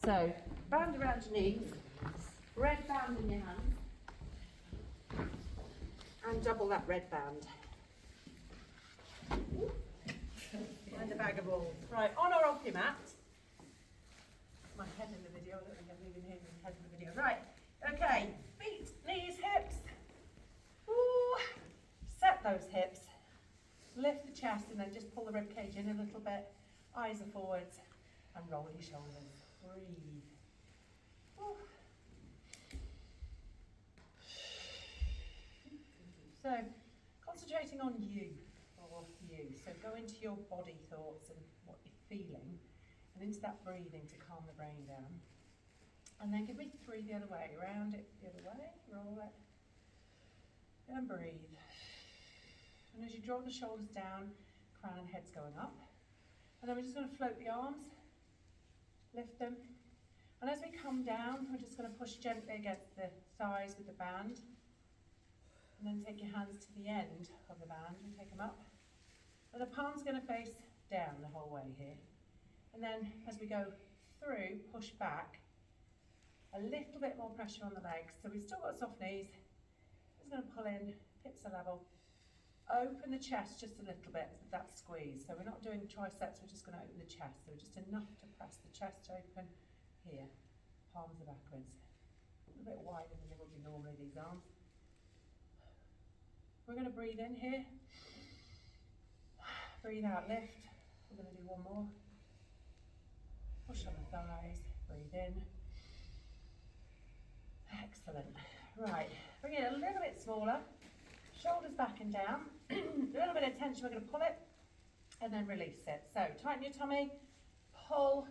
So, band around your knees, red band in your hand, and double that red band. And a bag of balls. Right, on or off your mat. My head in the video, I don't think I'm even hearing my head in the video. Right, okay, feet, knees, hips. Ooh. Set those hips, lift the chest and then just pull the rib cage in a little bit. Eyes are forwards and roll your shoulders. Breathe. Ooh. So, concentrating on you, or you. So go into your body thoughts and what you're feeling, and into that breathing to calm the brain down. And then give me 3 the other way. Round it the other way, roll it, and breathe. And as you draw the shoulders down, crown and head's going up. And then we're just going to float the arms, lift them. And as we come down, we're just going to push gently against the thighs with the band. And then take your hands to the end of the band and take them up. And the palm's going to face down the whole way here. And then as we go through, push back. A little bit more pressure on the legs. So we've still got soft knees. Just going to pull in, hips are level. Open the chest just a little bit with that squeeze. So we're not doing triceps, we're just going to open the chest. So just enough to press the chest open here. Palms are backwards. A little bit wider than they would be normally, these arms. We're going to breathe in here. Breathe out, lift. We're going to do one more. Push on the thighs, breathe in. Excellent. Right, bring it a little bit smaller. Shoulders back and down. A little bit of tension, we're going to pull it and then release it. So tighten your tummy, pull.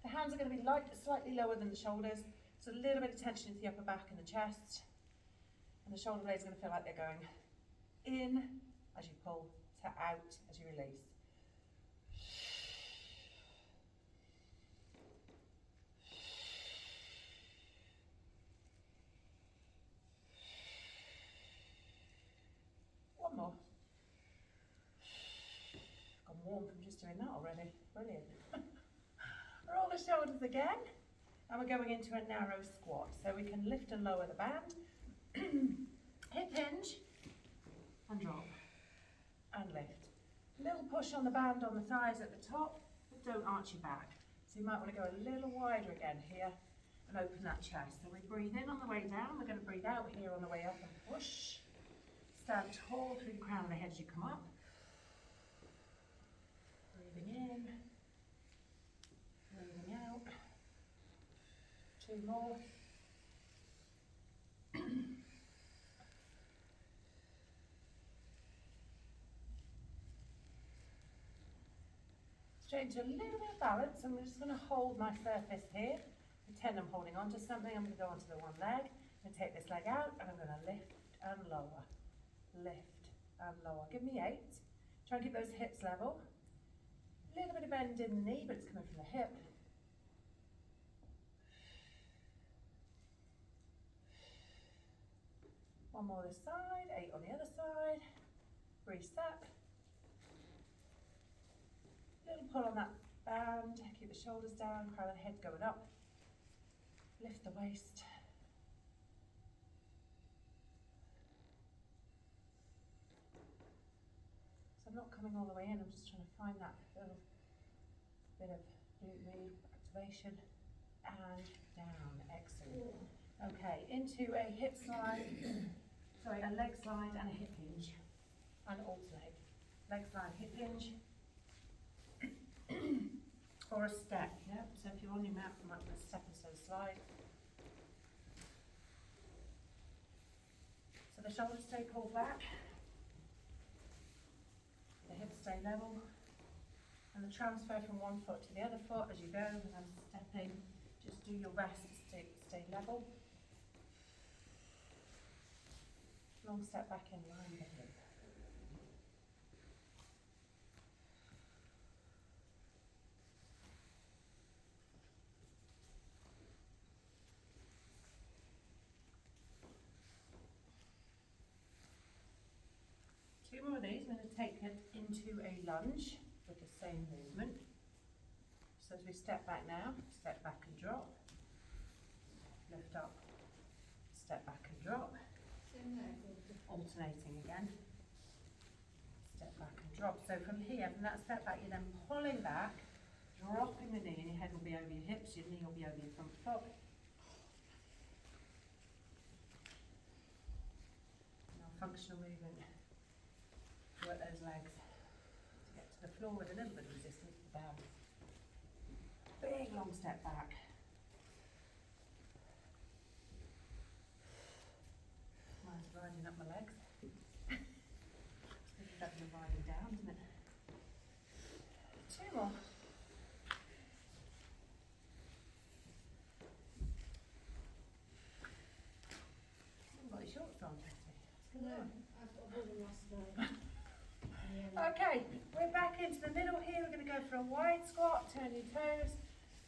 The hands are going to be light, slightly lower than the shoulders. So a little bit of tension into the upper back and the chest. And the shoulder blades are going to feel like they're going in as you pull to out as you release. One more. I'm warm from just doing that already. Brilliant. Roll the shoulders again. And we're going into a narrow squat. So we can lift and lower the band. Hip hinge. And drop. And lift. Little push on the band on the thighs at the top. But don't arch your back. So you might want to go a little wider again here. And open that chest. So we breathe in on the way down. We're going to breathe out here on the way up and push. Stand tall through the crown of the head as you come up. Breathing in. Breathing out. 2 more. Straight into a little bit of balance. I'm just going to hold my surface here. Pretend I'm holding on to something. I'm going to go onto the one leg and take this leg out, and I'm going to lift and lower. Lift and lower. Give me 8. Try and keep those hips level. A little bit of bend in the knee, but it's coming from the hip. One more this side, 8 on the other side. Reset. Little pull on that band. Keep the shoulders down, crown and head going up. Lift the waist. So I'm not coming all the way in, I'm just trying to find that little bit of glute med activation. And down, excellent. Okay, into a hip slide, sorry, a leg slide and a hip hinge. And alternate. Leg slide, hip hinge. Or a step, yeah? So if you're on your mat, you might want to step instead of slide. So the shoulders stay pulled back. The hips stay level. And the transfer from one foot to the other foot as you go, and then stepping. Just do your best to stay level. Long step back in line with the hip. Two more of these. I'm going to take it into a lunge with the same movement. So as we step back now, step back and drop. alternating again. Step back and drop. So from here, from that step back, you're then pulling back, dropping the knee, and your head will be over your hips, your knee will be over your front foot. Now functional movement. Work those legs to get to the floor with a little bit of resistance to the band. Big long step back. Mine's riding up my legs. It's better than riding down, isn't it? Two more. You've got your shorts on, Betty. No, I've got them last night. Okay, we're back into the middle here. We're going to go for a wide squat, turn your toes,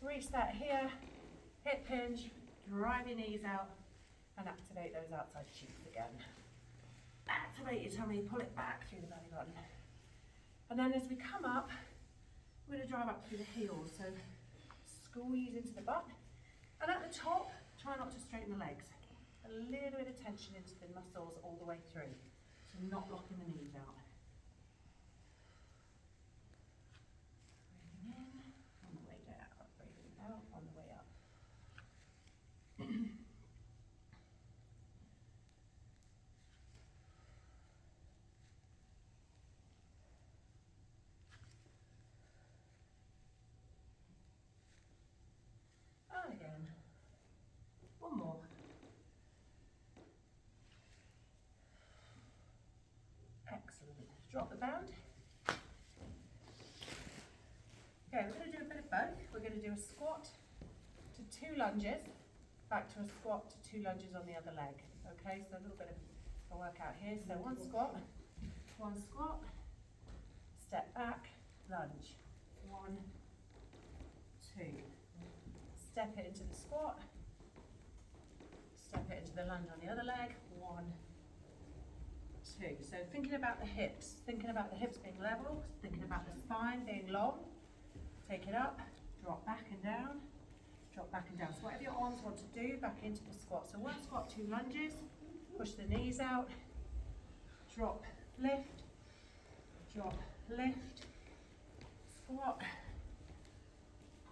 reach that here, hip hinge, drive your knees out, and activate those outside cheeks again. Activate your tummy, pull it back through the belly button. And then as we come up, we're going to drive up through the heels. So squeeze into the butt. And at the top, try not to straighten the legs. A little bit of tension into the muscles all the way through. So not locking the knees out. Breathing in, on the way down, breathing out, on the way up. And again. One more. Excellent. Drop the band. Okay, we're going to do a bit of both. We're going to do a squat to 2 lunges, back to a squat to 2 lunges on the other leg. Okay, so a little bit of a workout here. So one squat, step back, lunge. 1, 2. Step it into the squat, step it into the lunge on the other leg. 1, 2. So thinking about the hips being level, thinking about the spine being long. Take it up, drop back and down, drop back and down. So whatever your arms want to do, back into the squat. So one squat, 2 lunges, push the knees out, drop, lift, squat,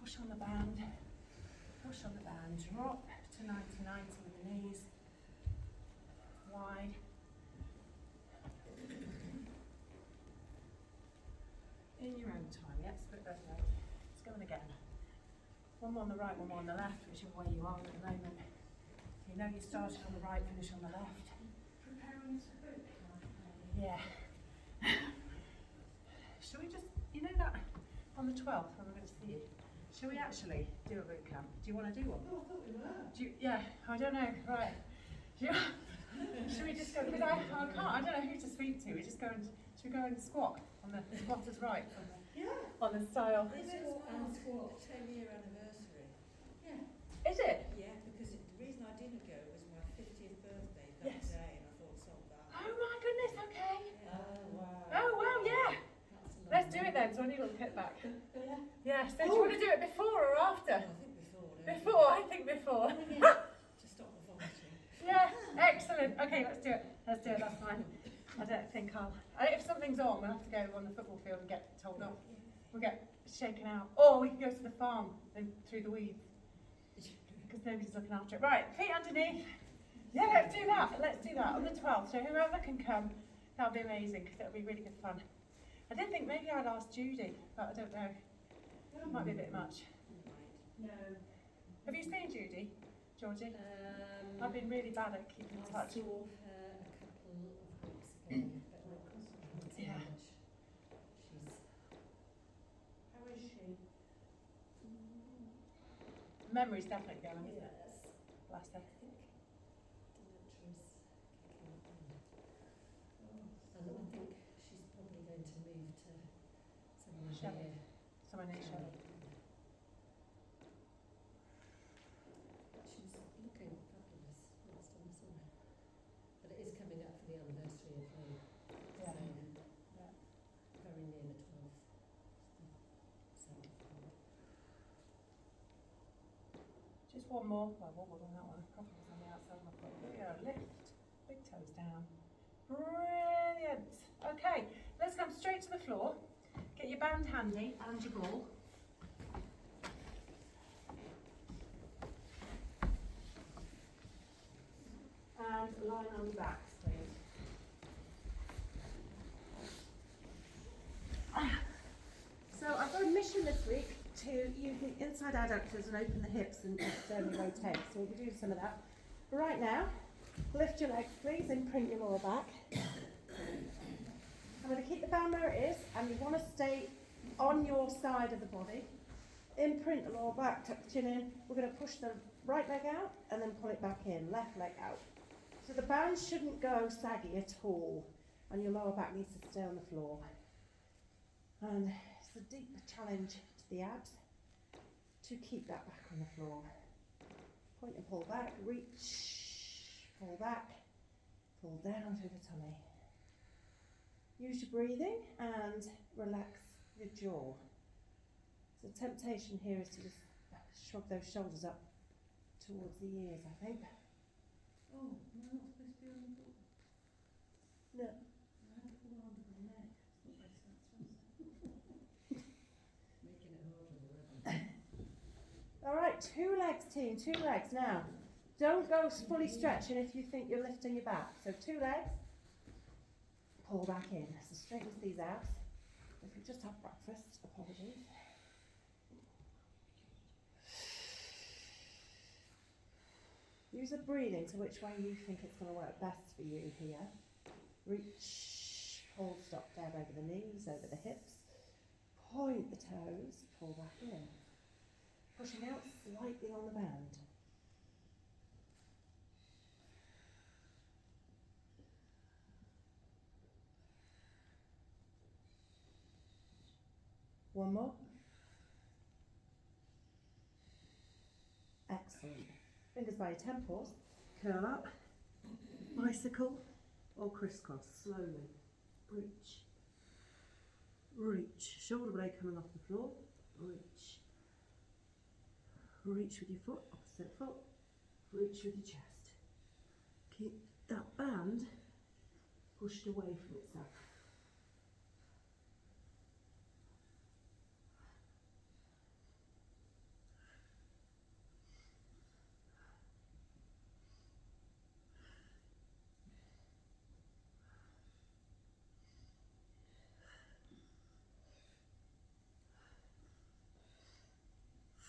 push on the band, drop to 90-90 with the knees, wide. In your own time, yep, split both legs. Let's go in again. One more on the right, one more on the left, whichever way you are at the moment. You know you started on the right, finish on the left. Preparing to boot. Yeah. Shall we just, you know that on the 12th when we're going to see you, shall we actually do a boot camp? Do you want to do one? Oh, I thought we were. Yeah, I don't know, right. Should we just go, because I can't, I don't know who to speak to. We just go and, should we go and squat on the squatters right? On the style. It's squat 10-year anniversary. Yeah. Is it? Yeah, because the reason I didn't go was my 50th birthday that Yes. day, and I thought, sod that. Oh my goodness, okay. Yeah. Oh, wow. Oh wow, yeah. That's a Let's long do it then, so I need a little pit back. Yeah. Yeah, so do you want to do it before or after? I think before, don't you? Before, I think before. To stop the vomiting. Yeah, excellent. Okay, let's do it. Let's do it, that's fine. I don't think if something's on, we'll have to go on the football field and get told off. We'll get shaken out. Or we can go to the farm and through the weeds, because nobody's looking after it. Right, feet underneath. Yeah, let's do that. Let's do that on the 12th. So whoever can come, that'll be amazing, because it'll be really good fun. I did think maybe I'd ask Judy, but I don't know. It might be a bit much. No. Have you seen Judy, Georgie? I've been really bad at keeping in touch. I saw her a couple of weeks ago, but not too Yeah. much. She's How is she? Memory's definitely going, isn't it? yes, Bless her. I think dementia's kicking in. And I think she's probably going to move to somewhere Shelley. near Someone needs Shelley. But she's looking fabulous last time I saw her. But it is coming up for the anniversary of her. Yeah. So, very near the 12th. So, Just one more. Well, what was on that one? Probably was on the outside of my foot. Here we go. Lift. Big toes down. Brilliant. Okay, let's come straight to the floor. Get your band handy and your ball. And line on your backs, please. So I've got a mission this week to use the inside adductors and open the hips and externally rotate. So we'll be doing some of that. Right now, lift your legs please, imprint your lower back. I'm going to keep the band where it is, and you want to stay on your side of the body. Imprint the lower back, tuck the chin in. We're going to push the right leg out and then pull it back in, left leg out. So the band shouldn't go saggy at all, and your lower back needs to stay on the floor. And it's a deep challenge to the abs to keep that back on the floor. Point and pull back, reach, pull back, pull down through the tummy. Use your breathing and relax your jaw. So the temptation here is to just shrug those shoulders up towards the ears, I think. Oh, am I not supposed to be on the floor? No. I had to pull under the neck. It's not very sensible. Making it harder already. All right, 2 legs team, 2 legs. Now, don't go fully stretching if you think you're lifting your back. So 2 legs, pull back in. So straightens these abs. If you just had breakfast, apologies. Use the breathing to which way you think it's going to work best for you here. Reach, hold, stop, down over the knees, over the hips. Point the toes, pull back in. Pushing out slightly on the band. One more. Excellent. Fingers by your temples. Curl up. Bicycle or crisscross. Slowly. Reach. Reach. Shoulder blade coming off the floor. Reach. Reach with your foot, opposite foot. Reach with your chest. Keep that band pushed away from itself.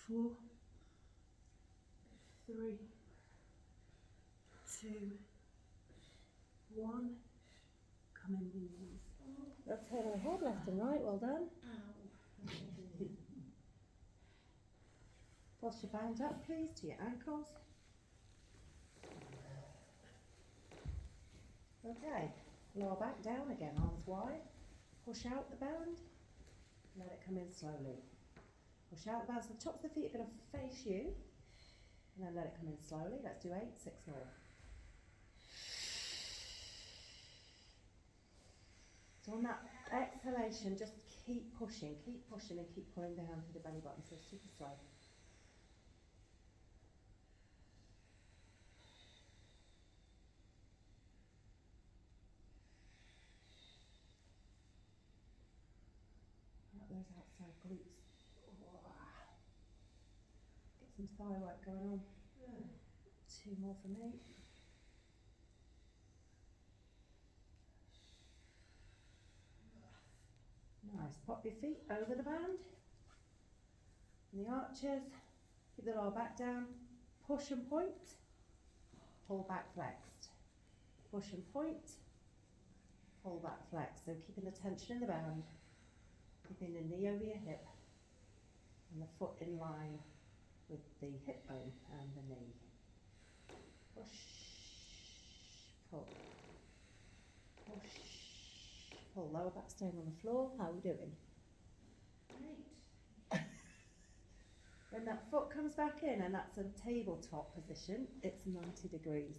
Four, 3, 2, 1. Come in with your knees. Rotate the head left and right, well done. Ow. Push your band up please to your ankles. Okay, lower back down again, arms wide. Push out the band, let it come in slowly. Push out the band, so the tops of the feet are going to face you, and then let it come in slowly. Let's do 8, 6 more. So on that exhalation, just keep pushing and keep pulling down to the belly button, so super slow. Out those outside glutes. Get some thigh work going on. 2 more for me. Nice. Pop your feet over the band. And the arches. Keep the lower back down. Push and point. Pull back flexed. Push and point. Pull back flexed. So keeping the tension in the band. Keeping the knee over your hip. And the foot in line with the hip bone and the knee. Push. Pull. Push. Pull. Lower back staying on the floor. How are we doing? Great. When that foot comes back in, and that's a tabletop position, it's 90 degrees.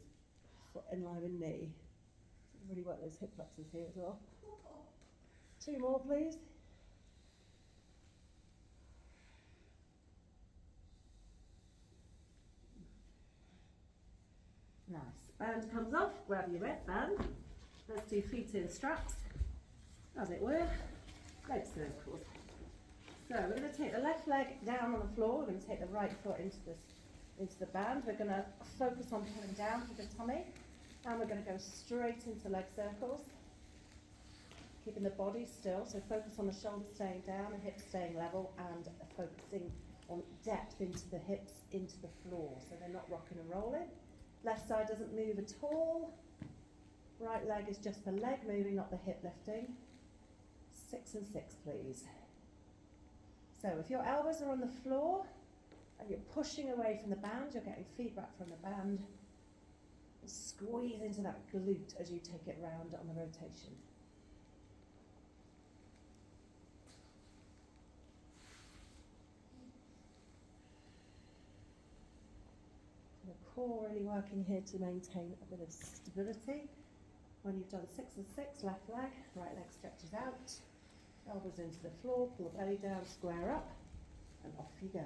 Foot in line with knee. Really work those hip flexors here as well. 2 more, please. Nice. Band comes off, grab your red band, Let's do feet in straps, as it were, leg circles. So we're going to take the left leg down on the floor, we're going to take the right foot into the band. We're going to focus on pulling down to the tummy, and we're going to go straight into leg circles, keeping the body still. So focus on the shoulders staying down, the hips staying level, and focusing on depth into the hips, into the floor, so they're not rocking and rolling. Left side doesn't move at all. Right leg is just the leg moving, not the hip lifting. 6 and 6, please. So if your elbows are on the floor and you're pushing away from the band, you're getting feedback from the band. Squeeze into that glute as you take it round on the rotation. The core really working here to maintain a bit of stability. When you've done 6 and 6, left leg, right leg stretches out, elbows into the floor, pull the belly down, square up, and off you go.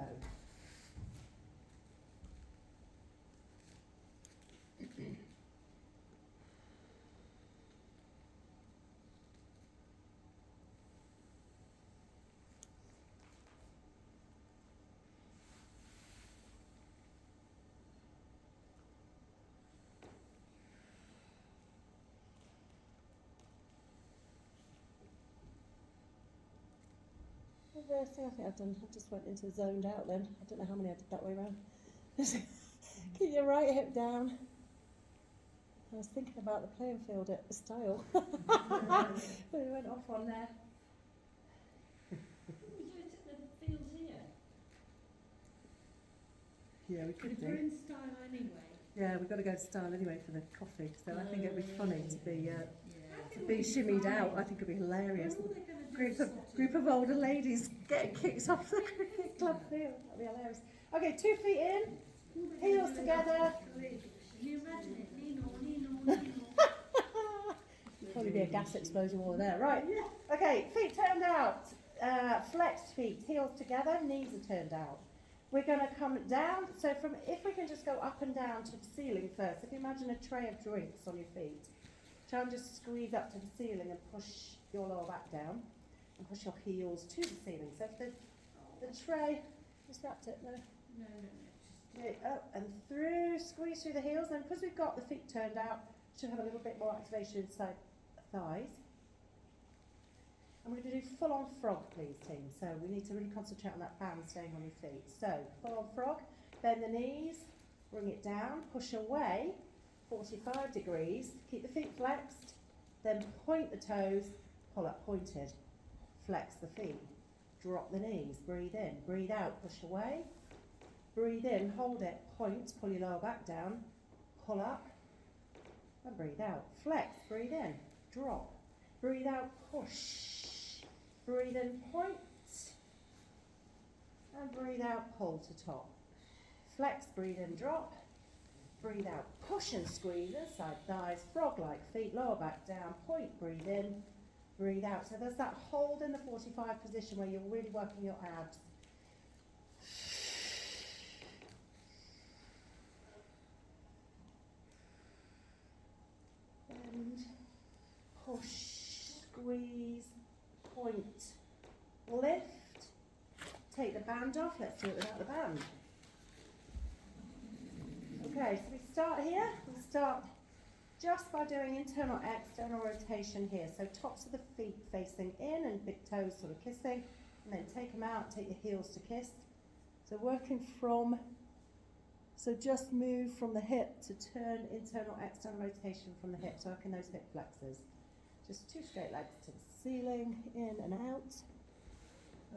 Reversing, I think I just went into zoned out then. I don't know how many I did that way around. Keep your right hip down. I was thinking about the playing field at style. But we went off on there. Couldn't we do it at the field here? Yeah, we could We're do. in style anyway. Yeah, we've got to go to style anyway for the coffee, so I think it'd be funny to be Yeah. shimmied out. I think it'd be hilarious. What are they going to do? Group of older ladies getting kicked off the cricket club field. That'd be hilarious. Okay, 2 feet in, heels together. Can you imagine it? Nino. Probably be a gas explosion while we're there. Right. Okay, feet turned out. Flexed feet, heels together, knees are turned out. We're going to come down. So if we can just go up and down to the ceiling first. If you imagine a tray of drinks on your feet, try and just squeeze up to the ceiling and push your lower back down. And push your heels to the ceiling. So if the tray, just wrapped it there. No. Okay, up and through, squeeze through the heels. And because we've got the feet turned out, should have a little bit more activation inside the thighs. And we're going to do full-on frog, please, team. So we need to really concentrate on that band staying on your feet. So full-on frog, bend the knees, bring it down, push away, 45 degrees, keep the feet flexed, then point the toes, pull up pointed. Flex the feet, drop the knees, breathe in, breathe out, push away, breathe in, hold it, point, pull your lower back down, pull up, and breathe out. Flex, breathe in, drop, breathe out, push, breathe in, point, and breathe out, pull to top. Flex, breathe in, drop, breathe out, push and squeeze, inside thighs, frog-like feet, lower back down, point, breathe in, breathe out. So there's that hold in the 45 position where you're really working your abs. And push, squeeze, point, lift. Take the band off. Let's do it without the band. Okay, so we start here. We start just by doing internal, external rotation here. So tops of the feet facing in and big toes sort of kissing. And then take them out, take your heels to kiss. So working from, so just move from the hip to turn internal, external rotation from the hip. So working those hip flexors. Just 2 straight legs to the ceiling, in and out.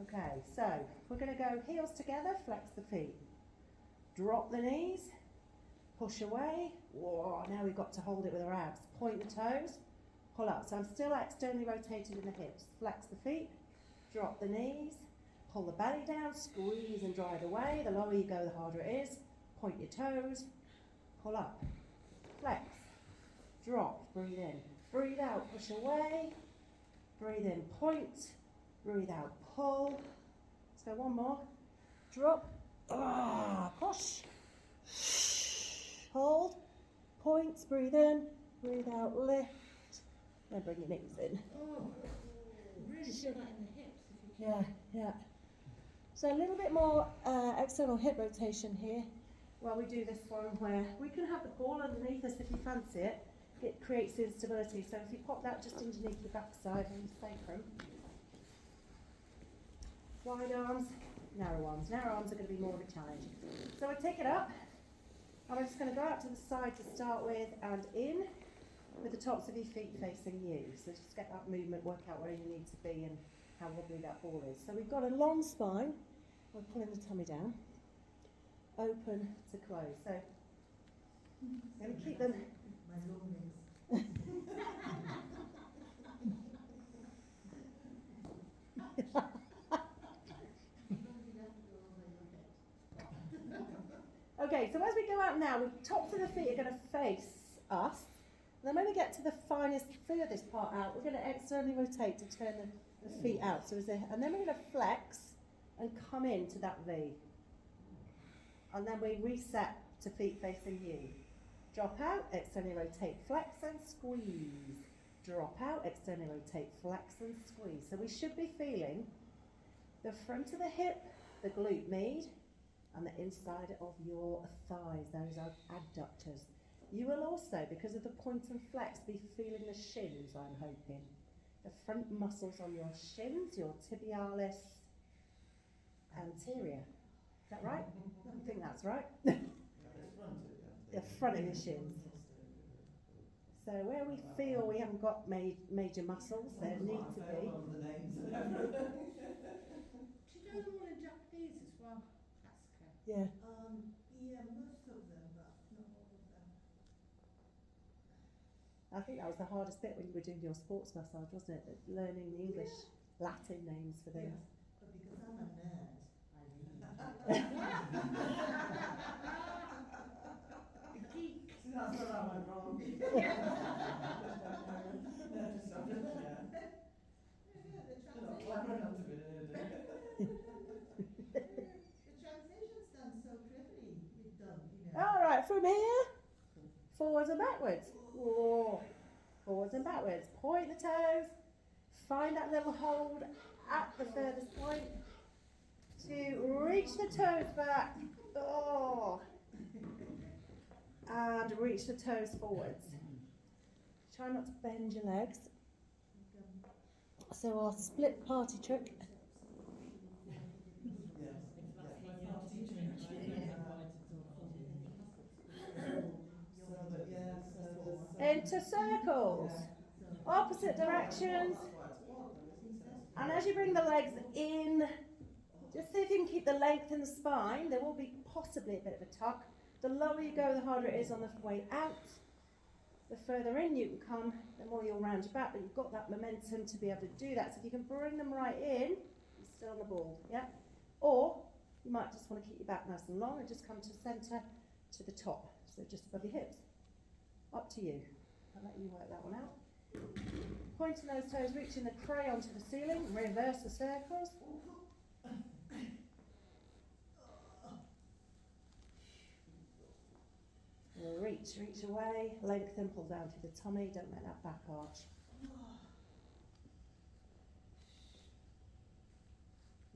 Okay, so we're going to go heels together, flex the feet. Drop the knees. Push away. Whoa, now we've got to hold it with our abs. Point the toes, pull up. So I'm still externally rotated in the hips. Flex the feet, drop the knees, pull the belly down, squeeze and drive away. The lower you go, the harder it is. Point your toes, pull up, flex, drop, breathe in, breathe out, push away, breathe in, point, breathe out, pull. Let's go one more. Drop, push. Hold, points, breathe in, breathe out, lift, Then bring your knees in. Oh, really feel that in the hips if you can. Yeah. So a little bit more external hip rotation here. While we do this one where we can have the ball underneath us if you fancy it. It creates instability. So if you pop that just underneath your backside and your sacrum. Wide arms, narrow arms. Narrow arms are going to be more of a challenge. So we take it up. And we're just going to go out to the side to start with and in with the tops of your feet facing you. So just get that movement, work out where you need to be and how wobbly that ball is. So we've got a long spine. We're pulling the tummy down. Open to close. So going to keep them. My long legs. Okay, so as we go out now, the tops of the feet are going to face us. And then when we get to the furthest part out, we're going to externally rotate to turn the feet out. So and then we're going to flex and come into that V. And then we reset to feet facing you. Drop out, externally rotate, flex and squeeze. Drop out, externally rotate, flex and squeeze. So we should be feeling the front of the hip, the glute med, and the inside of your thighs. Those are adductors. You will also, because of the point and flex, be feeling the shins, I'm hoping. The front muscles on your shins, your tibialis anterior. Is that right? I think that's right. The front of your shins. So where we feel we haven't got major muscles, there need to be. Do you know them all in Japanese as well? That's okay. Yeah. Yeah, most of them, but not all of them. I think that was the hardest bit when you were doing your sports massage, wasn't it? Learning the English Latin names for things. But because I'm a nerd, I read. A geek. That's where I went wrong. Clever enough to be an idiot. The transition's done so cleverly. You've done, you know. All right, from here, forwards and backwards. Whoa. Forwards and backwards. Point the toes. Find that little hold at the furthest point to reach the toes back. Oh. And reach the toes forwards. Try not to bend your legs. So our split party trick. Into circles. Opposite directions. And as you bring the legs in, just see if you can keep the length in the spine. There will be possibly a bit of a tuck. The lower you go, the harder it is on the way out. The further in you can come, the more you'll round your back, but you've got that momentum to be able to do that. So if you can bring them right in, you're still on the ball, yeah? Or you might just want to keep your back nice and long and just come to centre to the top, so just above your hips. Up to you. I'll let you work that one out. Pointing those toes, reaching the crayon to the ceiling, reverse the circles. Reach away, lengthen, pull down through the tummy, don't let that back arch.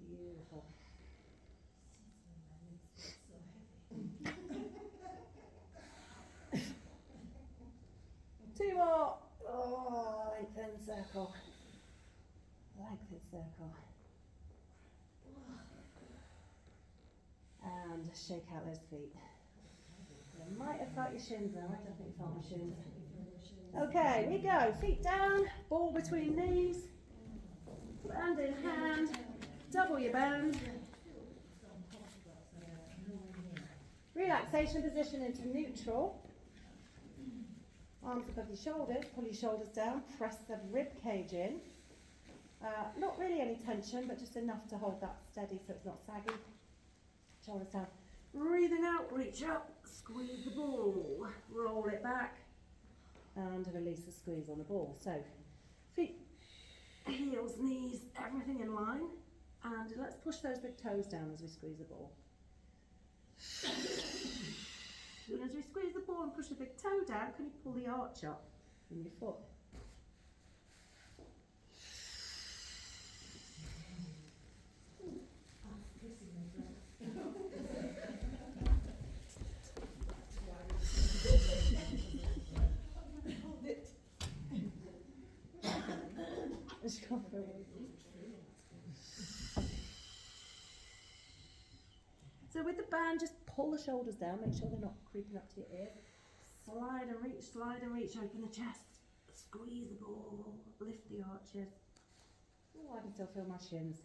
Beautiful. Two more. Oh, lengthen circle. Lengthen circle. And shake out those feet. You might have felt your shins now. I definitely felt my shins. Okay, we go. Feet down, ball between knees, hand in hand, double your bend. Relaxation position into neutral. Arms above your shoulders, pull your shoulders down, press the rib cage in. Not really any tension, but just enough to hold that steady so it's not saggy. Shoulders down. Breathing out, reach up, squeeze the ball, roll it back, and release the squeeze on the ball. So, feet, heels, knees, everything in line. And let's push those big toes down as we squeeze the ball. And as we squeeze the ball and push the big toe down, can you pull the arch up in your foot? Just go for a walk. So with the band, just pull the shoulders down, make sure they're not creeping up to your ears. Slide and reach, open the chest, squeeze the ball, lift the arches. Oh, I can still feel my shins.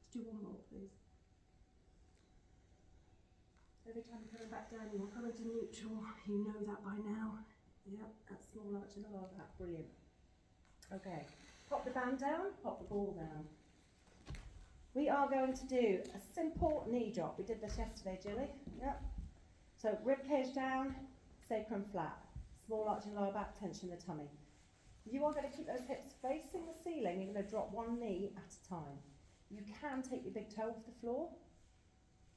Let's do one more, please. Every time you're coming back down, you will come into neutral. You know that by now. Yep, that small arch in the lower back, brilliant. Okay, pop the band down, pop the ball down. We are going to do a simple knee drop. We did this yesterday, Jilly. Yep. So rib cage down, sacrum flat. Small arch in the lower back, tension in the tummy. You are going to keep those hips facing the ceiling. You're going to drop one knee at a time. You can take your big toe off the floor.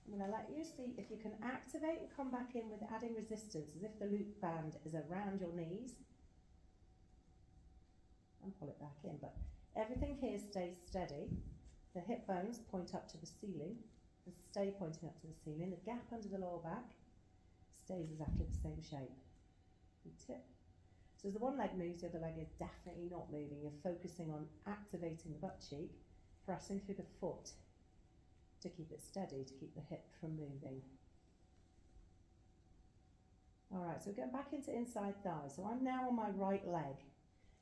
I'm going to let you see if you can activate and come back in with adding resistance, as if the loop band is around your knees. And pull it back in, but everything here stays steady. The hip bones point up to the ceiling, and stay pointing up to the ceiling. The gap under the lower back stays exactly the same shape. You tip. So as the one leg moves, the other leg is definitely not moving. You're focusing on activating the butt cheek, pressing through the foot to keep it steady, to keep the hip from moving. Alright, so we're going back into inside thigh. So I'm now on my right leg.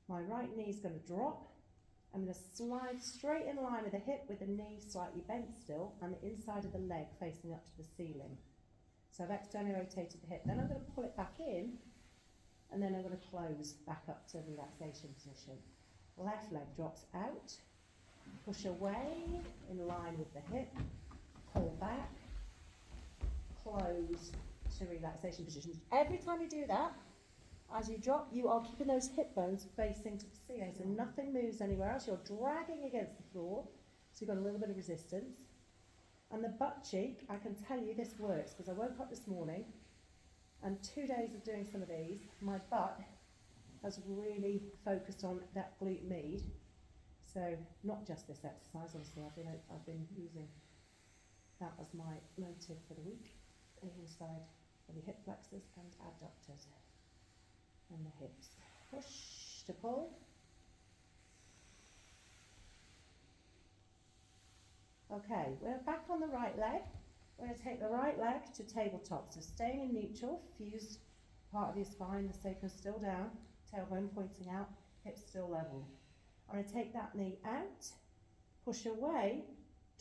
My right knee is going to drop. I'm going to slide straight in line with the hip, with the knee slightly bent still, and the inside of the leg facing up to the ceiling. So I've externally rotated the hip. Then I'm going to pull it back in, and then I'm going to close back up to relaxation position. Left leg drops out, push away in line with the hip, pull back, close to relaxation position. Every time you do that, as you drop, you are keeping those hip bones facing to the ceiling, so nothing moves anywhere else. You're dragging against the floor, so you've got a little bit of resistance. And the butt cheek, I can tell you this works, because I woke up this morning, and 2 days of doing some of these, my butt has really focused on that glute med. So not just this exercise, obviously, I've been using that as my motive for the week, inside for the hip flexors and abductors. And the hips. Push to pull. Okay, we're back on the right leg. We're going to take the right leg to tabletop. So staying in neutral, fused part of your spine, the sacrum still down, tailbone pointing out, hips still level. I'm going to take that knee out, push away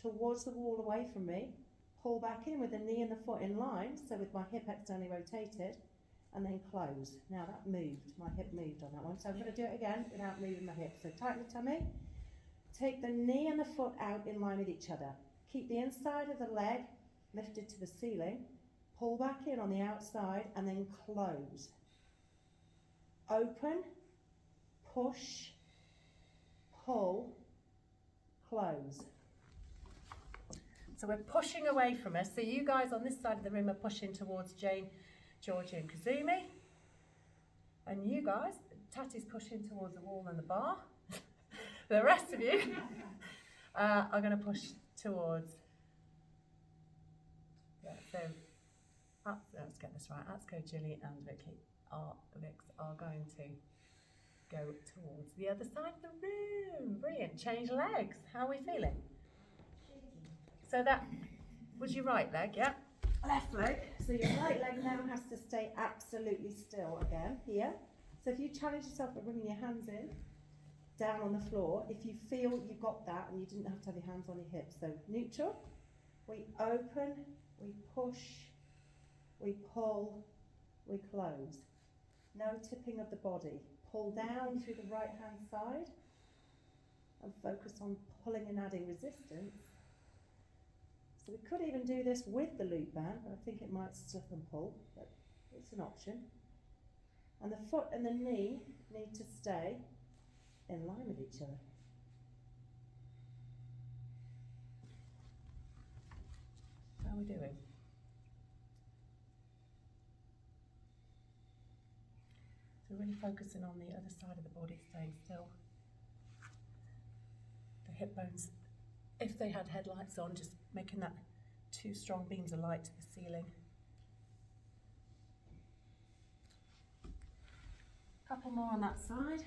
towards the wall away from me, pull back in with the knee and the foot in line, so with my hip externally rotated, and then close. Now that moved, my hip moved on that one. So I'm going to do it again without moving my hip. So tighten the tummy, take the knee and the foot out in line with each other. Keep the inside of the leg lifted to the ceiling, pull back in on the outside, and then close. Open, push, pull, close. So we're pushing away from us. So you guys on this side of the room are pushing towards Jane, Georgie and Kazumi. And you guys, Tati's pushing towards the wall and the bar. The rest of you are going to push towards, so let's get this right. Atsuko, Jilly and Vix are going to go towards the other side of the room. Brilliant. Change legs. How are we feeling? So that was your right leg, yeah? Left leg. So your right leg now has to stay absolutely still again, here. So if you challenge yourself by bringing your hands in, down on the floor, if you feel you got that and you didn't have to have your hands on your hips. So neutral, we open, we push, we pull, we close. No tipping of the body. Pull down through the right hand side and focus on pulling and adding resistance. So we could even do this with the loop band, but I think it might slip and pull, but it's an option. And the foot and the knee need to stay in line with each other. How are we doing? So really focusing on the other side of the body, staying still. The hip bones if they had headlights on, just making that 2 strong beams of light to the ceiling. Couple more on that side.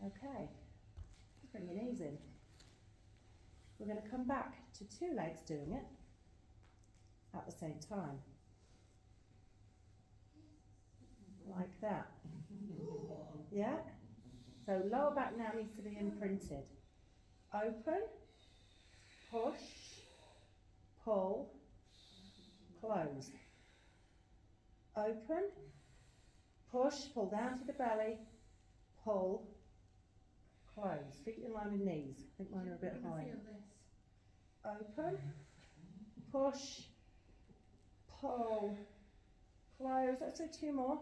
Okay, bring your knees in. We're going to come back to 2 legs doing it at the same time. Like that. Yeah? So lower back now needs to be imprinted. Open, push, pull, close. Open, push, pull down to the belly, pull, close. Feet in line with knees. I think mine are a bit high. Feel this. Open, push, pull, close. Let's do 2 more.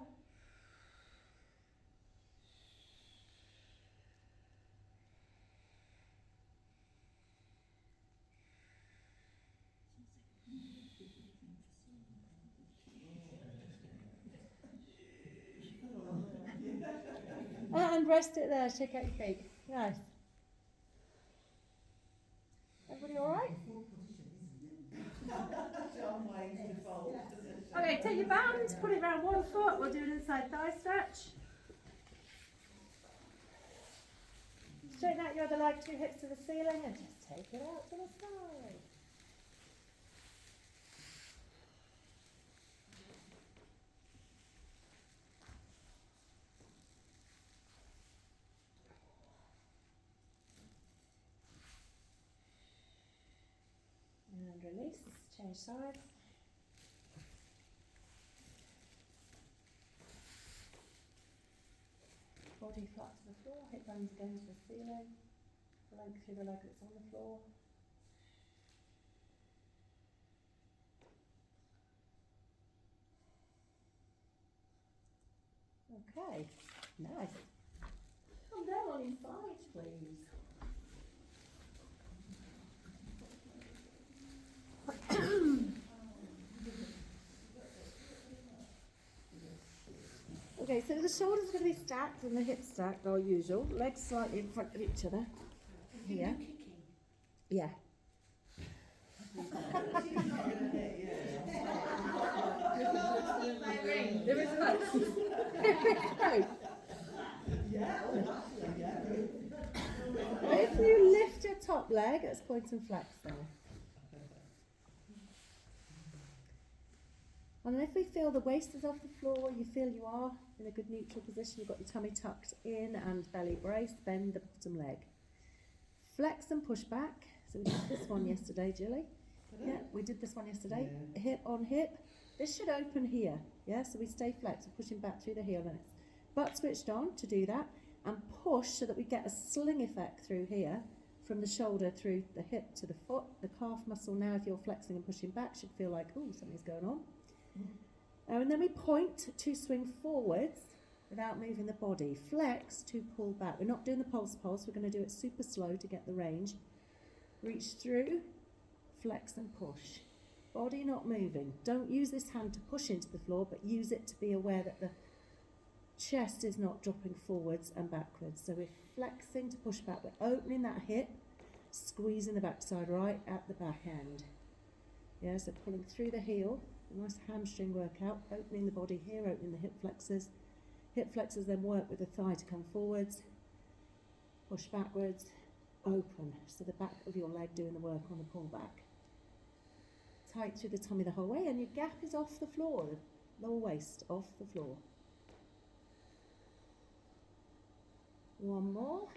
And rest it there, shake out your feet. Nice. Everybody alright? Okay, take your band, put it around 1 foot, we'll do an inside thigh stretch. Straighten out your other leg, 2 hips to the ceiling, and just take it out to the side. And release, change sides. Body flat to the floor, hip bones again to the ceiling. Length through the leg that's on the floor. Okay, nice. Come down on your side, please. Okay, so the shoulders are going to be stacked and the hips stacked, our usual. Legs slightly in front of each other. Here. Yeah. There is hope. There is hope. If you lift your top leg, let's point and flex there. And if we feel the waist is off the floor, you feel you are in a good neutral position, you've got your tummy tucked in and belly braced, bend the bottom leg. Flex and push back. So we did this one yesterday, Julie. Yeah, we did this one yesterday. Yeah. Hip on hip. This should open here. Yeah, so we stay flexed, we're pushing back through the heel. And it's butt switched on to do that. And push so that we get a sling effect through here, from the shoulder through the hip to the foot. The calf muscle now, if you're flexing and pushing back, should feel like, ooh, something's going on. And then we point to swing forwards without moving the body. Flex to pull back. We're not doing the pulse, we're going to do it super slow to get the range. Reach through, flex and push. Body not moving. Don't use this hand to push into the floor, but use it to be aware that the chest is not dropping forwards and backwards. So we're flexing to push back. We're opening that hip, squeezing the backside right at the back end. Yeah, so pulling through the heel. A nice hamstring workout, opening the body here, opening the hip flexors. Hip flexors then work with the thigh to come forwards, push backwards, open. So the back of your leg doing the work on the pull back. Tight through the tummy the whole way, and your gap is off the floor, the lower waist off the floor. One more,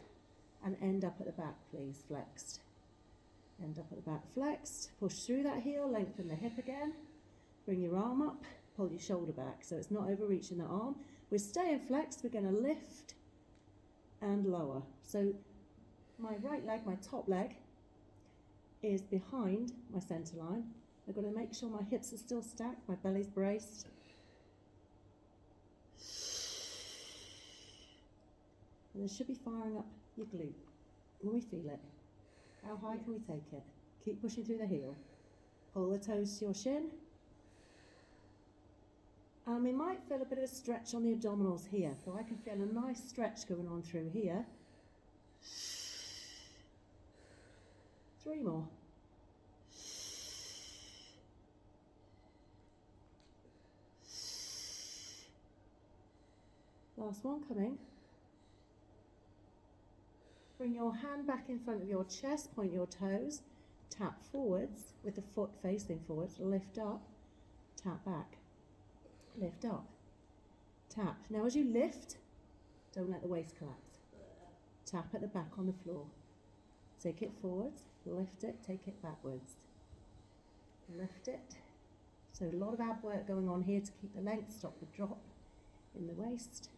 and end up at the back, please, flexed. End up at the back, flexed. Push through that heel, lengthen the hip again. Bring your arm up, pull your shoulder back, so it's not overreaching the arm. We're staying flexed, we're going to lift and lower. So my right leg, my top leg, is behind my centre line. I've got to make sure my hips are still stacked, my belly's braced. And it should be firing up your glute when we feel it. How high can we take it? Keep pushing through the heel. Pull the toes to your shin. And And we might feel a bit of a stretch on the abdominals here. So I can feel a nice stretch going on through here. 3 more. Last one coming. Bring your hand back in front of your chest, point your toes, tap forwards with the foot facing forwards, lift up, tap back, lift up, tap. Now as you lift, don't let the waist collapse. Tap at the back on the floor. Take it forwards, lift it, take it backwards. Lift it. So a lot of ab work going on here to keep the length, stop the drop in the waist.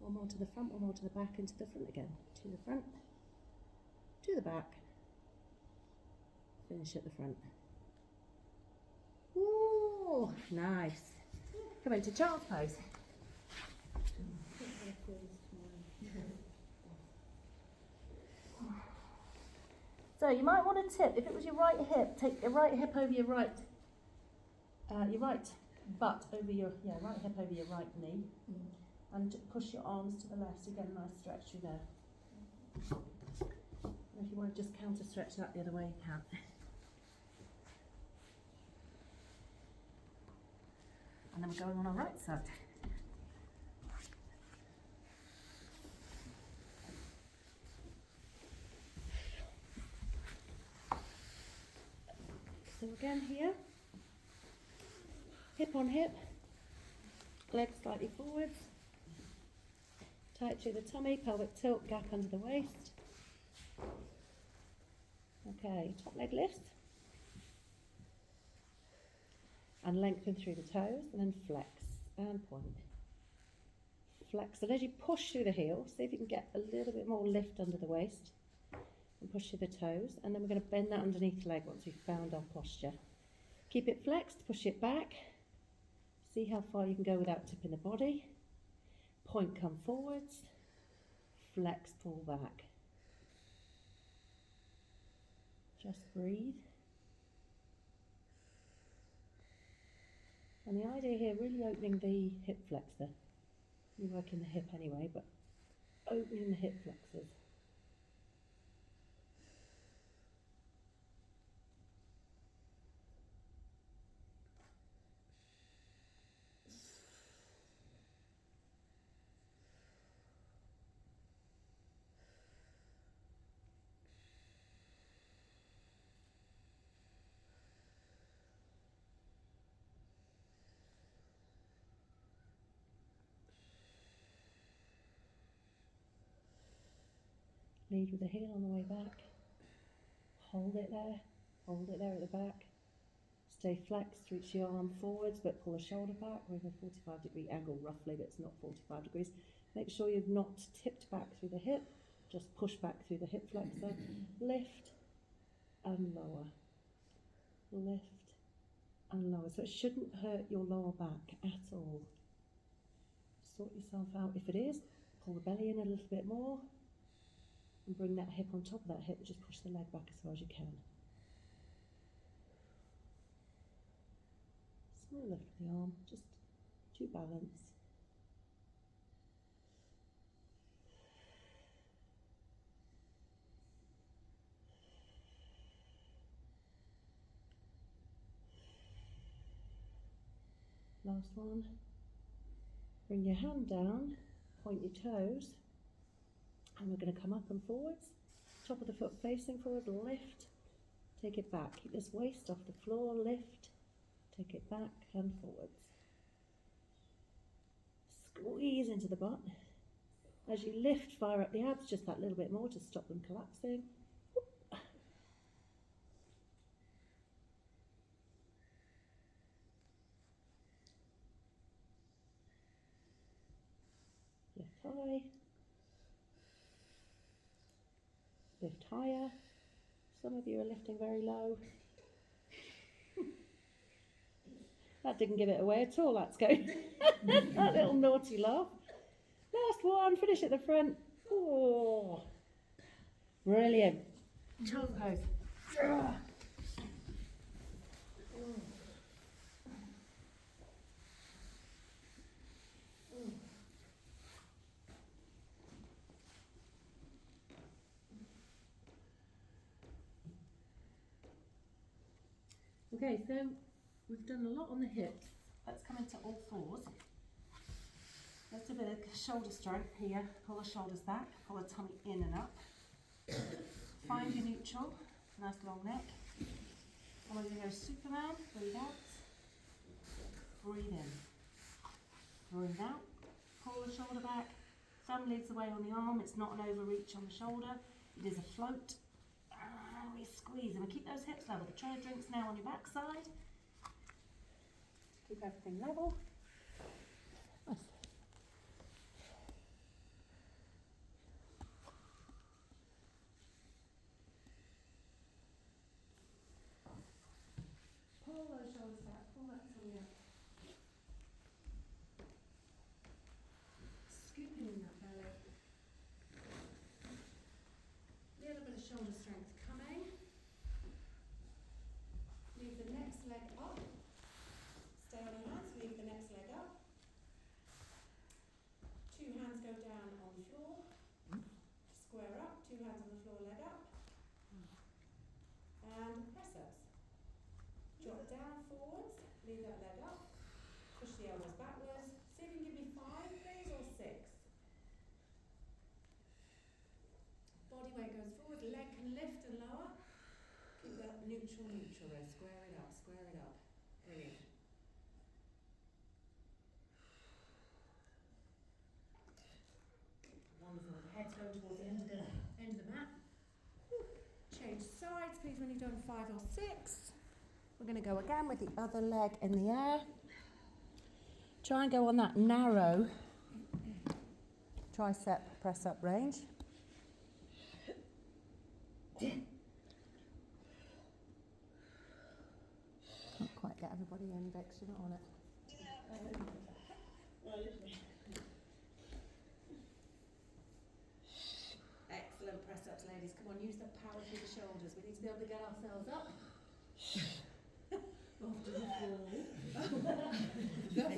One more to the front, one more to the back, into the front again. To the front, to the back, finish at the front. Ooh, nice. Come into child's pose. So you might want to tip, if it was your right hip, take your right hip over your right butt over your, right hip over your right knee. And push your arms to the left so you get a nice stretch through there. And if you want to just counter stretch that the other way, you can. And then we're going on our right side. So again here, hip on hip, legs slightly forwards. Tight through the tummy, pelvic tilt, gap under the waist. Okay, top leg lift. And lengthen through the toes, and then flex and point. Flex, and as you push through the heel, see if you can get a little bit more lift under the waist. And push through the toes, and then we're going to bend that underneath the leg once we've found our posture. Keep it flexed, push it back. See how far you can go without tipping the body. Point, come forwards, flex, pull back. Just breathe. And the idea here, really opening the hip flexor. You're working the hip anyway, but opening the hip flexors. Lead with the heel on the way back. Hold it there at the back. Stay flexed, reach your arm forwards, but pull the shoulder back. We're in a 45-degree angle roughly, but it's not 45 degrees. Make sure you've not tipped back through the hip, just push back through the hip flexor. Lift and lower. Lift and lower. So it shouldn't hurt your lower back at all. Sort yourself out. If it is, pull the belly in a little bit more. And bring that hip on top of that hip, just push the leg back as far as you can. Small lift of the arm, just to balance. Last one. Bring your hand down, point your toes. And we're going to come up and forwards, top of the foot facing forward, lift, take it back. Keep this waist off the floor, lift, take it back and forwards. Squeeze into the butt. As you lift, fire up the abs just that little bit more to stop them collapsing. Lift high. Lift higher. Some of you are lifting very low. That didn't give it away at all, that's going. That little naughty laugh. Last one, finish at the front. Oh. Brilliant. Tongue pose. Okay, so we've done a lot on the hips. Let's come into all fours. Let's do a bit of shoulder strength here. Pull the shoulders back, pull the tummy in and up. Find your neutral, nice long neck. And we're going to go Superman, breathe out. Breathe in. Breathe out. Pull the shoulder back. Thumb leads the way on the arm. It's not an overreach on the shoulder. It is a float. And we squeeze and we keep those hips level. The tray of drinks now on your backside. Keep everything level. Nice. Pull those shoulders back. Pull that tummy up. Scooping in that belly. Little bit of shoulder strength coming. Leave the next leg up. Stay on your hands, leave the next leg up. Two hands go down on the floor. Square up, two hands on the floor, leg up. And press ups. Drop down forwards, leave that leg up. Push the elbows backwards. See if you can give me 5 please or 6. Body weight goes forward, leg can lift and lower. Keep that neutral there. Square it up, square it up. Brilliant. Wonderful. The head's going towards the end of the mat. Change sides, please, when you've done 5 or 6. We're going to go again with the other leg in the air. Try and go on that narrow tricep press up range. Can't quite get everybody in, Bex, you're not on it. Excellent press ups, ladies. Come on, use the power through the shoulders. We need to be able to get ourselves up. After the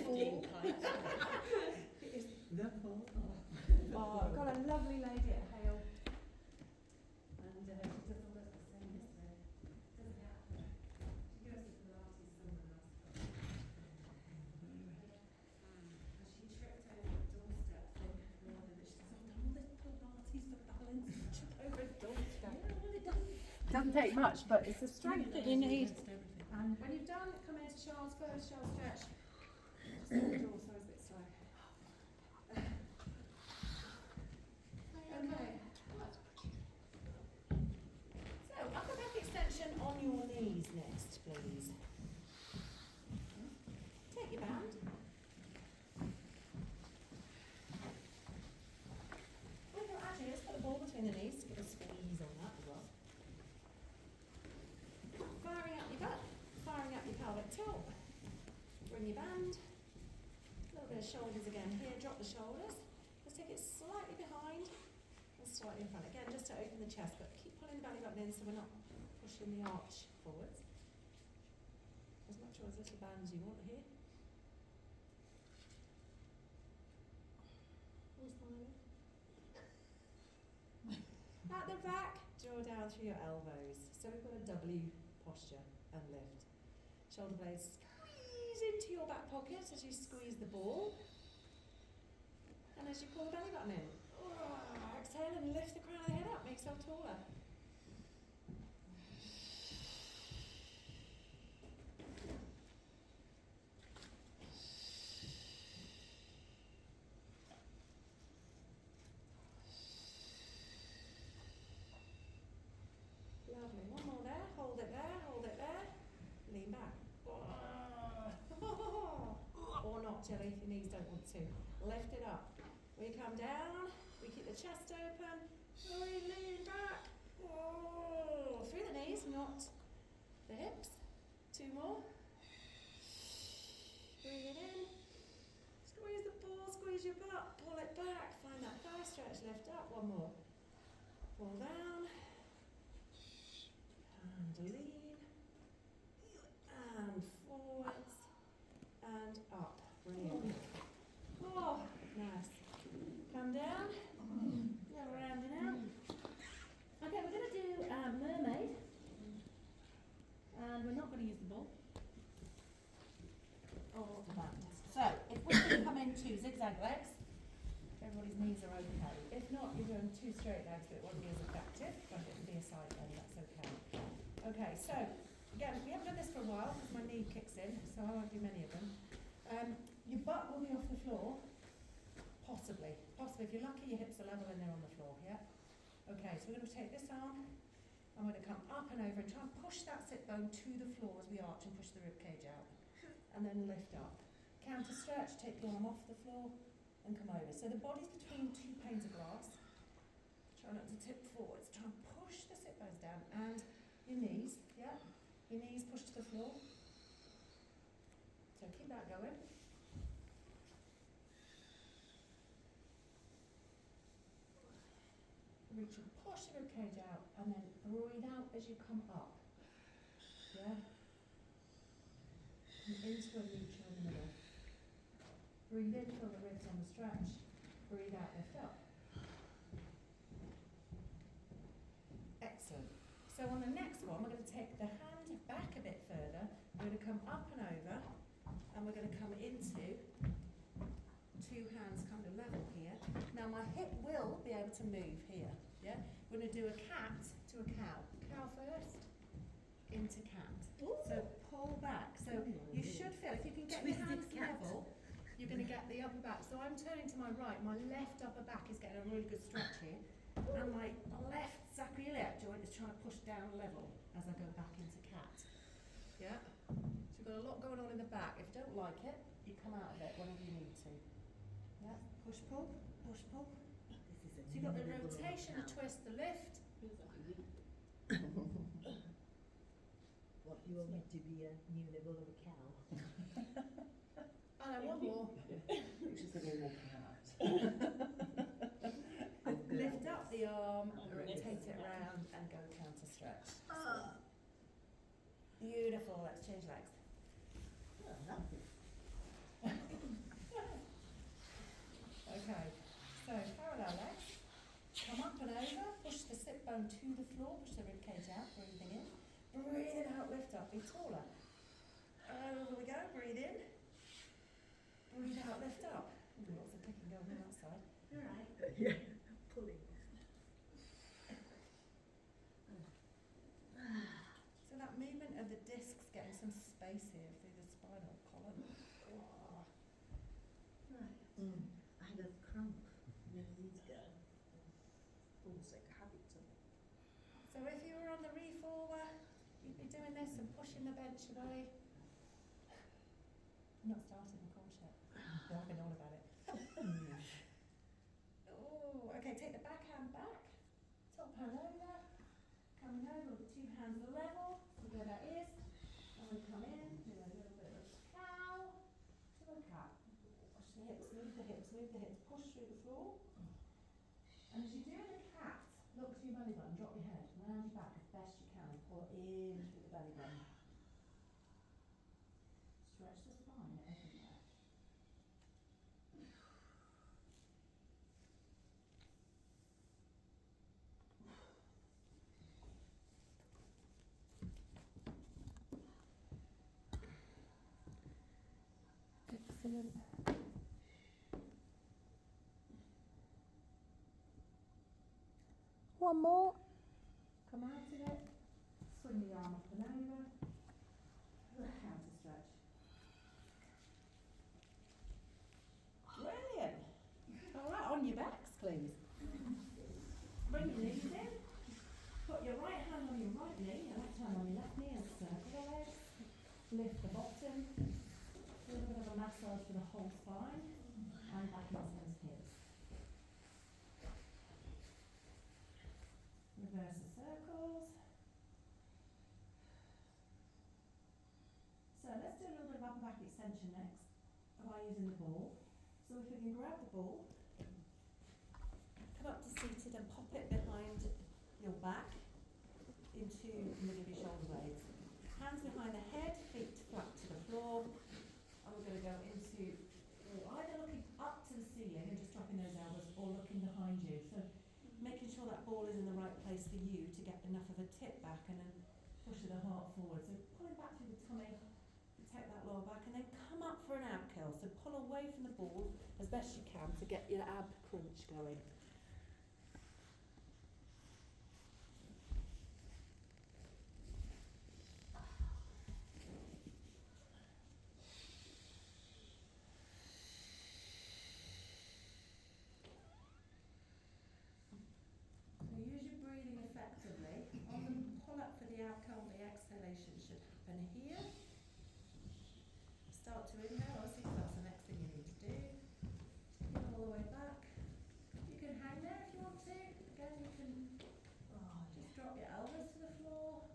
fall. The fall. Oh, I've got a lovely lady at Hale. And she does all the same yesterday. Doesn't happen. She goes to Pilates somewhere else. And she tripped over a doorstep thing. She says, I've done all this Pilates for balance. And trip over a doorstep. Yeah, well, it doesn't take much, but it's the strength that you need. And when you've done, come into Charles first, Charles stretch. Just open the door, so it's a bit slow. Okay. So, upper back extension on your knees next, please. Take your band. Actually, let's put the ball between the knees to give a squeeze on that as well. Firing up your butt, firing up your pelvic tilt. Bring your band. A little bit of shoulders again here, drop the shoulders. Let's take it slightly behind and slightly in front. Again, just to open the chest, but keep pulling the belly button in so we're not pushing the arch forwards. As much or as little bands you want here. Who's smiling? At the back, draw down through your elbows. So we've got a W posture and lift. Shoulder blades squeeze into your back pocket as you squeeze the ball. And as you pull the belly button in. Exhale and lift the crown of the head up, make yourself taller. Lovely. One more there. Hold it there. Hold it there. Lean back. Or not, Jelly, if your knees don't want to. Lift it up. We come down. We keep the chest open. We lean back. Through the knees, not the hips. 2 more. Breathe it in. Squeeze the ball. Squeeze your butt. Pull it back. Find that thigh stretch. Lift up. 1 more. Pull down. to lean, and forwards, and up. Brilliant. Oh, nice. Come down, little rounding out. Okay, we're going to do mermaid, and we're not going to use the ball or the band. So, if we can come into zigzag legs, everybody's knees are okay. If not, you're doing 2 straight legs, but it won't be as effective, but it will be a side leg, that's okay. Okay, so, again, we haven't done this for a while, because my knee kicks in, so I won't do many of them. Your butt will be off the floor, possibly. Possibly, if you're lucky, your hips are level and they're on the floor, yeah? Okay, so we're going to take this arm, I'm going to come up and over and try and push that sit bone to the floor as we arch and push the rib cage out. And then lift up. Counter stretch, take the arm off the floor and come over. So the body's between 2 panes of glass. Try not to tip forwards. Try and push the sit bones down and your knees, yeah? Your knees push to the floor. So keep that going. Reach and push the rib cage out and then breathe out as you come up. Yeah? Come into a neutral in the middle. Breathe in, feel the ribs on the stretch. Breathe out, lift up. Excellent. So on the next one, we're going to take the hand back a bit further. We're going to come up and over, and we're going to come into 2 hands kind of level here. Now my hip will be able to move here. Yeah? We're going to do a cat to a cow. Cow first, into cat. So pull back. So you should feel, if you can get your hands level, you're going to get the upper back. So I'm turning to my right, my left upper back is getting a really good stretch here. And my left sacroiliac joint is trying to push down level as I go back into cat. Yeah? So we've got a lot going on in the back. If you don't like it, you come out of it whenever you need to. Yeah? Push, pull, push, pull. So you've got the rotation, the twist, the lift. What, you want me to be a new level of a cow? Oh no, one more. Which is a normal cat. Lift up the arm, rotate it around, and go counter stretch. Beautiful. Let's change legs. Okay. So parallel legs. Come up and over. Push the sit bone to the floor. Push the rib cage out. Breathing in. Breathing out. Lift up. Be taller. Over we go. Breathe in. Breathe out. Lift up. Ooh, lots of picking going on that side. Alright. Yeah, pulling. So that movement of the discs getting some space here through the spinal column. Oh. Right. I had a cramp many years ago. Almost like a habit of it. So if you were on the reformer, you'd be doing this and pushing the bench away. I'm not starting the course yet. I've been all about it. Oh, okay, take the back hand back. Top hand over. Coming over with the 2 hands level. So where that is. And we come in, do a little bit of cow to a cat. Push the hips, move the hips, move the hips. Push through the floor. And as you do the cat, look to your belly button, drop your head, round your back as best you can, pull in through the belly button. Stretch the spine everywhere. Excellent. One more. Come out of it. Swing the arm up and over. Counter stretch. Brilliant. All right, on your backs, please. Bring your knees in. Put your right hand on your right knee, your left hand on your left knee, and circle the legs. Lift the bottom. A little bit of a massage for the whole spine. And back into those hips. Reverse the circles. So let's do a little bit of upper back extension next by using the ball. So if we can grab the ball, come up to seated and pop it behind your back into the middle of your shoulder blade. ball is in the right place for you to get enough of a tip back and then push the heart forward. So pulling back through the tummy, you take that lower back and then come up for an ab curl. So pull away from the ball as best you can to get your ab crunch going. So use your breathing effectively. On the pull up for the ab curl, the exhalation should happen here. Start to inhale, obviously, because that's the next thing you need to do. Come all the way back. You can hang there if you want to. Again, you can just drop your elbows to the floor.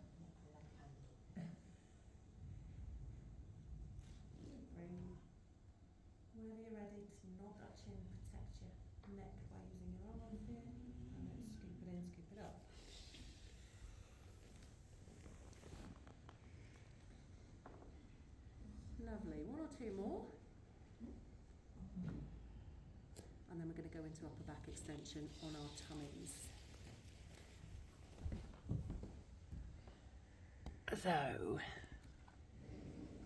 Bring whenever you're ready to nod that chin, protect your neck by using your arms here, and then scoop it in, scoop it up. Lovely. One or two more. And then we're going to go into upper back extension on our tummies. So,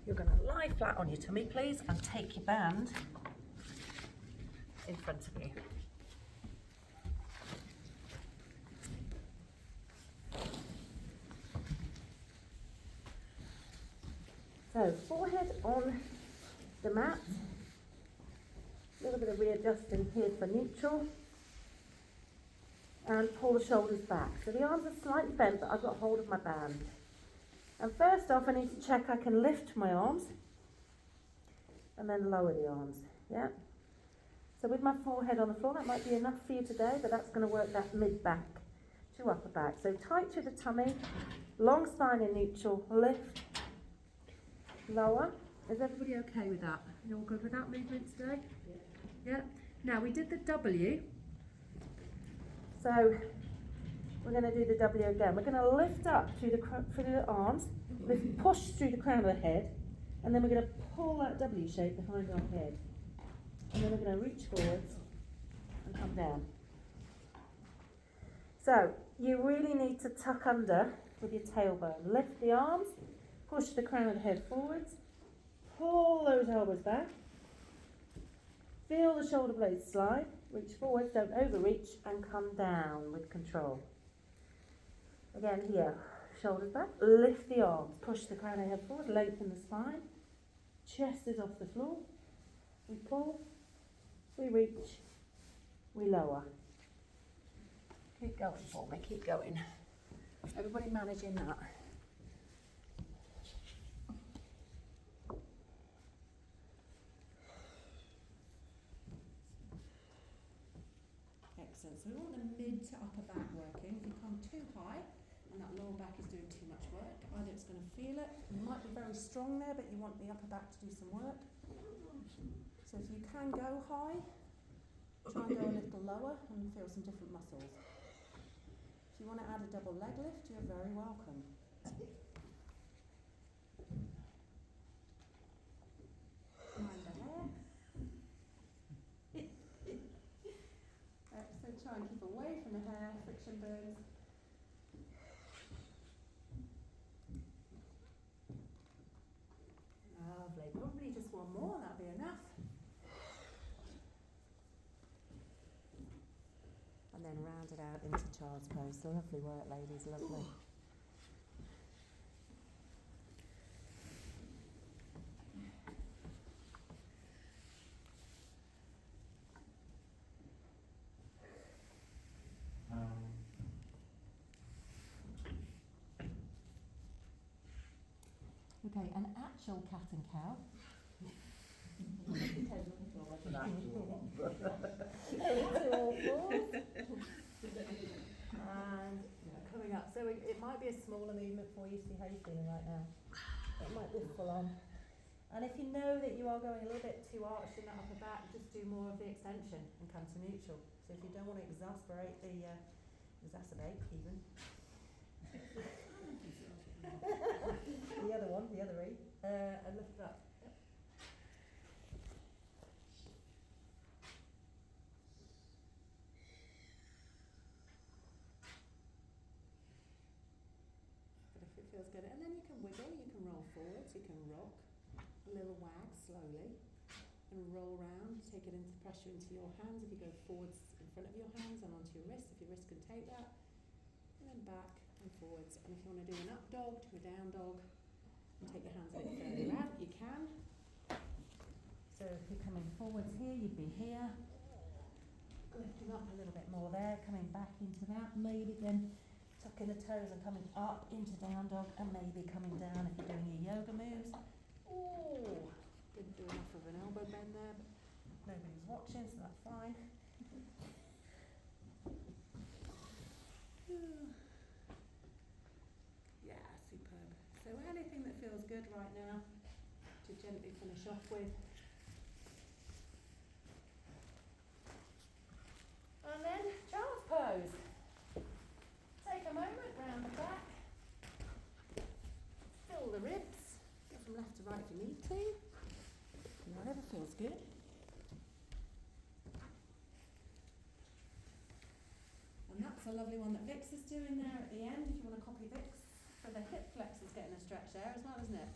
you're going to lie flat on your tummy, please, and take your band in front of you. So, forehead on the mat. A little bit of readjusting here for neutral. And pull the shoulders back. So the arms are slightly bent, but I've got hold of my band. And first off, I need to check I can lift my arms. And then lower the arms. Yeah? So with my forehead on the floor, that might be enough for you today, but that's going to work that mid-back to upper back. So tight through the tummy, long spine in neutral, lift, lower. Is everybody okay with that? You all good with that movement today? Yeah. Now we did the W. So we're going to do the W again. We're going to lift up through the arms, push through the crown of the head, and then we're going to pull that W shape behind our head. And then we're going to reach forwards and come down. So you really need to tuck under with your tailbone. Lift the arms, push the crown of the head forwards, pull those elbows back, feel the shoulder blades slide, reach forwards, don't overreach, and come down with control. Again here, shoulders back, lift the arms, push the crown of the head forward, lengthen the spine, chest is off the floor, we pull, we reach, we lower. Keep going for me, keep going. Everybody managing that. Excellent. So we want the mid to upper back working. If you come too high and that lower back is doing too much work, either it's going to feel it, you might be very strong there, but you want the upper back to do some work. So if you can go high, try and go a little lower and feel some different muscles. If you want to add a double leg lift, you're very welcome. Mind the hair. So try and keep away from the hair, friction burns. Lovely. Probably just one more, that'll be enough. And then round it out into child's pose. So lovely work, ladies, lovely. Okay, an actual cat and cow. And coming up. So it might be a smaller movement for you. See how you're feeling right now. It might be full on. And if you know that you are going a little bit too arched in that upper back, just do more of the extension and come to neutral. So if you don't want to exacerbate even. The other one, the other E, and lift it up. Yep. feels good. And then you can wiggle, you can roll forwards, you can rock, a little wag slowly, and roll round, take it into pressure into your hands. If you go forwards in front of your hands and onto your wrist, if your wrist can take that, and then back and forwards. And if you want to do an up dog to a down dog, and take your hands a bit further out, you can. So if you're coming forwards here, you'd be here. Lifting up a little bit more there, coming back into that, maybe then tucking the toes and coming up into down dog, and maybe coming down if you're doing your yoga moves. Ooh, didn't do enough of an elbow bend there, but nobody's watching, so that's fine. Yeah, superb. So anything that feels good right now to gently finish off with. And then child's pose. Take a moment round the back. Fill the ribs. Go from left to right if you need to. Whatever feels good. And that's a lovely one that Vix is doing there at the end, if you want to copy Vix. So the hip flex is getting a stretch there as well, isn't it?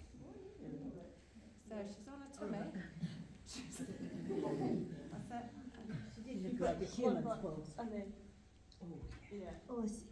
So she's on her tummy. That's it. She did look like a human pose. And then, Oh, yeah. oh, I see.